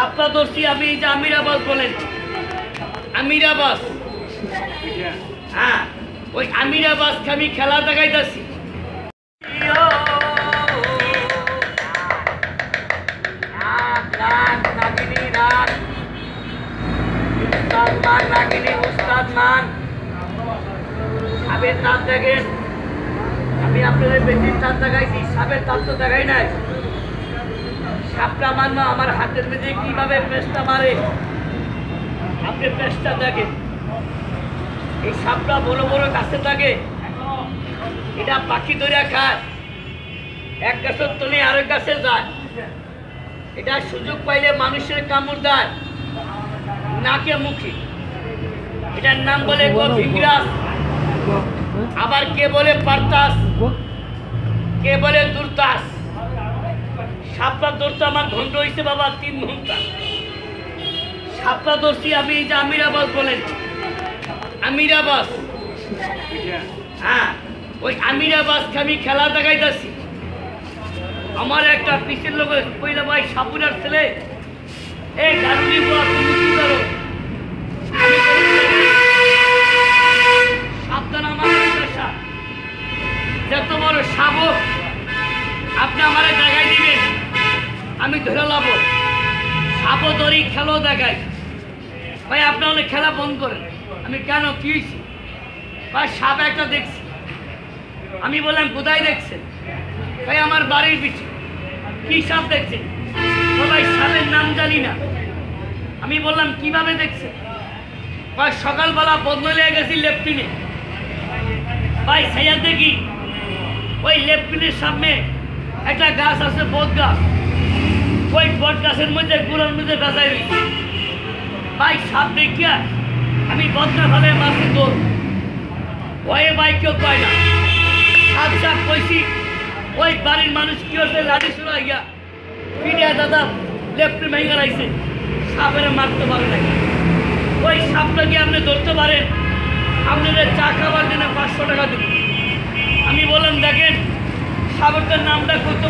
সাপটা ধরছি আমি, এই যে আমির আবাস বলেন, আমির আবাস, হ্যাঁ ওই আমির আবাসকে আমি খেলা দেখাইতেছি। দেখেন আমি আপনাদের বেশি তার দেখাইছি, সাপের তার তো দেখাই নাই। সাপটা মারলো আমার হাতের মধ্যে কিভাবে পেস্টটা মারে, আপনি পেস্টটা দেখেন। এই সাপটা বড় বড় গাছে থাকে, এটা পাখি ধরে খায়, এক গাছের তলে আরেক গাছে যায়। এটা সুযোগ পাইলে মানুষের কামড় দেয় নাকে মুখে। এটার নাম বলে ভিংরাস, আবার কে বলে পারতাস, কে বলে দুর্তাস। সাপটা ধরতে আমার ঘন্টা হয়েছে বাবা 3 ঘন্টা। সাপটা ধরছি আমি, এই যে আমির আবাস বলেন, আমির আবাস, হ্যাঁ ওই আমির আবাসকে আমি খেলা দেখাইতেছি। আমার একটা পিসের লোক কইলে ভাই সাপুরার ছেলে, এই গাড়ি বুয়া তুমি কি করো? সাবধান, আমার পেশা, যত বড় শাবক আপনি আমারে দেখাই দিবেন, আমি ধরে লাভ। সাপও ধরি, খেলাও দেখাই। ভাই আপনি অনেক খেলা বন্ধ করেন। আমি কেন, কি হয়েছি? ভাই সাপ একটা দেখছি। আমি বললাম কোথায় দেখছেন? ভাই আমার বাড়ির পিছনে। কি সাপ দেখছেন? ভাই সাপের নাম জানি না। আমি বললাম কিভাবে দেখছেন? ভাই সকালবেলা বন্ধ লেগে গেছি লেফটিনে। ভাই সাইয়া দেখি ওই লেফটিনের সামনে একটা গাছ আছে, বট গাছ। ওই বট গাছের মধ্যে গুড়ার মধ্যে গাছাই রয়েছে। ভাই সাপ দেখিয়া আমি বদনা ভাবে মাসে দৌড় ভয়ে, ভাই কেউ পায় না। সাপ সাপ কইছি, ওই বাড়ির মানুষ কি হচ্ছে লাঠি শুরু হইয়া পিডিয়া দাদা লেফট ভেঙে রাখছে, সাপের মারতে পারে না। ওই সাপটা কি আপনি ধরতে পারেন? আপনাদের চা খাবার জন্য 500 টাকা দেবেন। আমি বললাম দেখেন সাপের নামটা করতে